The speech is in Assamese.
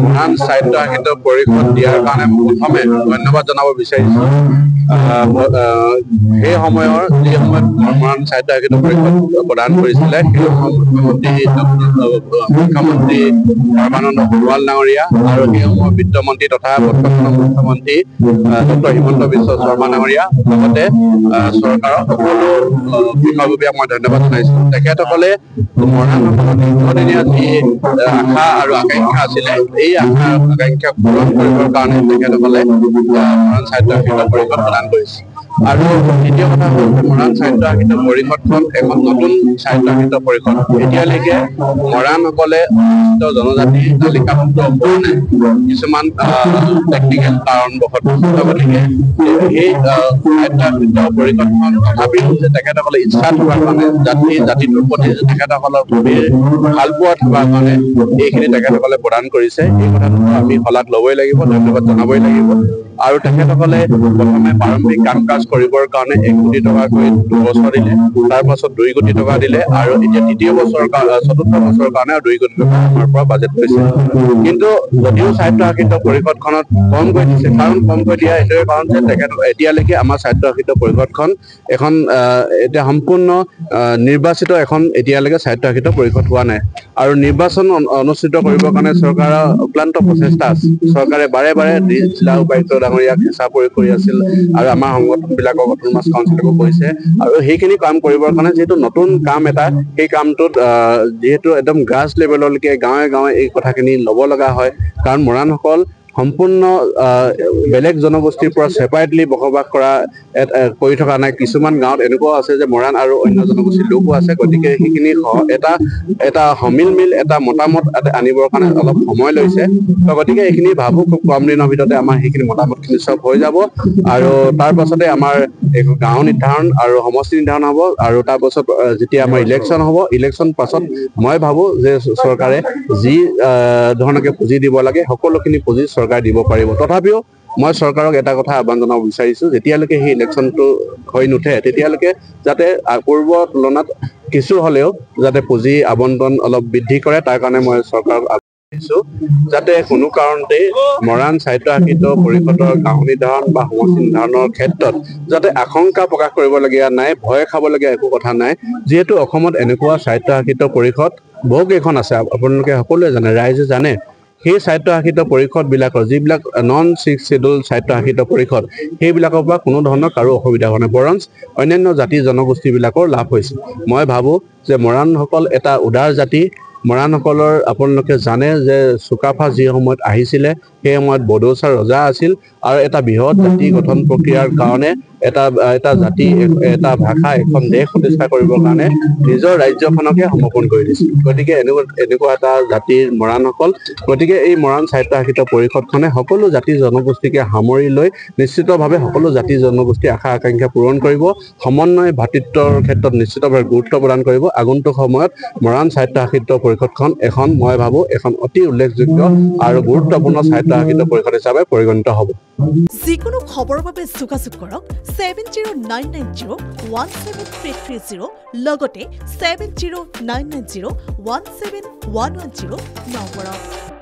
মহান সাহিত্য সাহিত্য পৰিষদ দিয়াৰ কাৰণে প্ৰথমে ধন্যবাদ জনাব বিচাৰিছো সেই সময়ৰ যি সময়ত মহান সাহিত্য সাহিত্য পৰিষদ প্ৰদান কৰিছিলে সেই মুখ্যমন্ত্ৰী সৰ্বানন্দ সোণোৱাল ডাঙৰীয়া আৰু সেই সময়ৰ বিত্তমন্ত্ৰী তথা বৰ্তমানৰ মুখ্যমন্ত্ৰী ডক্টৰ হিমন্ত বিশ্ব শৰ্মা ডাঙৰীয়া লগতে চৰকাৰৰ সকলো বিষয়ববীয়াক মই ধন্যবাদ জনাইছো তেখেতসকলে মৰাণসকলৰ দীৰ্ঘদিনীয়া যি আশা আৰু আকাংক্ষা আছিলে এই আশা আকাংক্ষা পূৰণ কৰিবৰ কাৰণে তেখেতসকলে মৰাণ সাহিত্য সাহিত্য পৰিষদ প্ৰদান কৰিছে আৰু দ্বিতীয় কথা হ'ল মৰাণ সাহিত্য সাহিত্য পৰিষদখন এখন নতুন সাহিত্য সাহিত্য পৰিষদ এতিয়ালৈকে মৰাণসকলে অনুসূচিত জনজাতি তালিকাভুক্ত হোৱা নাই কিছুমান টেকনিকেল কাৰণবশতঃ গতিকে সেই সাহিত্য সাহিত্য পৰিষদখন তথাপিও যে তেখেতসকলে ইচ্ছা থকাৰ কাৰণে জাতিটোৰ প্ৰতি তেখেতসকলৰ গভীৰ ভালপোৱা থকাৰ কাৰণে এইখিনি তেখেতসকলে প্ৰদান কৰিছে এই কথাটো আমি শলাগ ল'বই লাগিব ধন্যবাদ জনাবই লাগিব আৰু তেখেতসকলে প্ৰথমে প্ৰাৰম্ভিক কাম কাজ কৰিবৰ কাৰণে 1 কোটি টকাকৈ 2 বছৰ দিলে তাৰ পাছত 2 কোটি টকা দিলে আৰু এতিয়া তৃতীয় বছৰ চতুৰ্থ বছৰৰ কাৰণে 2 কোটি টকা আমাৰ পৰা বাজেট কৰিছে কিন্তু যদিও সাহিত্য সাহিত্য পৰিষদখনত কমকৈ দিছে কাৰণ কমকৈ দিয়া এইটোৱে কাৰণ যে তেখেতক এতিয়ালৈকে আমাৰ সাহিত্য সাহিত্য পৰিষদখন এখন এতিয়া সম্পূৰ্ণ নিৰ্বাচিত এখন এতিয়ালৈকে সাহিত্য সাহিত্য পৰিষদ হোৱা নাই আৰু নিৰ্বাচন অনুষ্ঠিত কৰিবৰ কাৰণে চৰকাৰৰ অক্লান্ত প্ৰচেষ্টা আছে চৰকাৰে বাৰে বাৰে জিলা উপায়ুক্ত ডাঙৰীয়াক হেঁচা প্ৰয়োগ কৰি আছিল আৰু আমাৰ সংগঠনবিলাকক অট'নমাছ কাউন্সিলকো কৈছে আৰু সেইখিনি কাম কৰিবৰ কাৰণে যিহেতু নতুন কাম এটা সেই কামটোত যিহেতু একদম গ্ৰাছ লেভেললৈকে গাঁৱে গাঁৱে এই কথাখিনি ল'ব লগা হয় কাৰণ মৰাণসকল সম্পূৰ্ণ বেলেগ জনগোষ্ঠীৰ পৰা ছেপাৰেটলি বসবাস কৰি থকা নাই কিছুমান গাঁৱত এনেকুৱাও আছে যে মৰাণ আৰু অন্য জনগোষ্ঠীৰ লোকো আছে গতিকে সেইখিনি এটা সমিলমিল এটা মতামত আনিবৰ কাৰণে অলপ সময় লৈছে গতিকে এইখিনি ভাবোঁ খুব কম দিনৰ ভিতৰতে আমাৰ সেইখিনি মতামতখিনি চব হৈ যাব আৰু তাৰ পাছতে আমাৰ গাঁও নিৰ্ধাৰণ আৰু সমষ্টি নিৰ্ধাৰণ হ'ব আৰু তাৰ পাছত যেতিয়া আমাৰ ইলেকশ্যন হ'ব ইলেকশ্যন পাছত মই ভাবোঁ যে চৰকাৰে যি ধৰণকে পুঁজি দিব লাগে সকলোখিনি পুঁজি চৰকাৰে দিব পাৰিব তথাপিও মই চৰকাৰক এটা কথা আহ্বান জনাব বিচাৰিছোঁ যেতিয়ালৈকে সেই ইলেকশ্যনটো হৈ নুঠে তেতিয়ালৈকে যাতে পূৰ্বৰ তুলনাত কিছু হ'লেও যাতে পুঁজি আবণ্টন অলপ বৃদ্ধি কৰে তাৰ কাৰণে মই চৰকাৰক যাতে কোনো কাৰণতে মৰাণ সাহিত্য সাহিত্য পৰিষদৰ গাঁও নিৰ্ধাৰণ বা সমষ্টি নিৰ্ধাৰণৰ ক্ষেত্ৰত যাতে আশংকা প্ৰকাশ কৰিবলগীয়া নাই ভয় খাবলগীয়া একো কথা নাই যিহেতু অসমত এনেকুৱা সাহিত্য সাহিত্য পৰিষদ বহুকেইখন আছে আপোনালোকে সকলোৱে জানে ৰাইজে জানে সেই সাহিত্য সাহিত্য পৰিষদবিলাকৰ যিবিলাক নন 6 শিডিউল সাহিত্য সাহিত্য পৰিষদ সেইবিলাকৰ পৰা কোনো ধৰণৰ কাৰো অসুবিধা হোৱা নাই বৰঞ্চ অন্যান্য জাতি জনগোষ্ঠীবিলাকৰ লাভ হৈছে মই ভাবোঁ যে মৰাণসকল এটা উদাৰ জাতি মৰাণসকলৰ আপোনালোকে জানে যে চুকাফা যি সময়ত আহিছিলে সেই সময়ত বড়োচা ৰজা আছিল আৰু এটা বৃহৎ জাতি গঠন প্ৰক্ৰিয়াৰ কাৰণে এটা জাতি এটা ভাষা এখন দেশ প্ৰতিষ্ঠা কৰিবৰ কাৰণে নিজৰ ৰাজ্যখনকে সমৰ্পণ কৰি দিছিল গতিকে এনেকুৱা এটা জাতিৰ মৰাণসকল গতিকে এই মৰাণ সাহিত্য সাহিত্য পৰিষদখনে সকলো জাতি জনগোষ্ঠীকে সামৰি লৈ নিশ্চিতভাৱে সকলো জাতি জনগোষ্ঠীৰ আশা আকাংক্ষা পূৰণ কৰিব সমন্বয় ভাতৃত্বৰ ক্ষেত্ৰত নিশ্চিতভাৱে গুৰুত্ব প্ৰদান কৰিব আগন্তুক সময়ত মৰাণ সাহিত্য সাহিত্য পৰিষদখন এখন মই ভাবোঁ এখন অতি উল্লেখযোগ্য আৰু গুৰুত্বপূৰ্ণ সাহিত্য সাহিত্য পৰিষদ হিচাপে পৰিগণিত হ'ব যিকোনো খবৰৰ বাবে যোগাযোগ কৰক 7099017330 লগতে 7099017110 নম্বৰত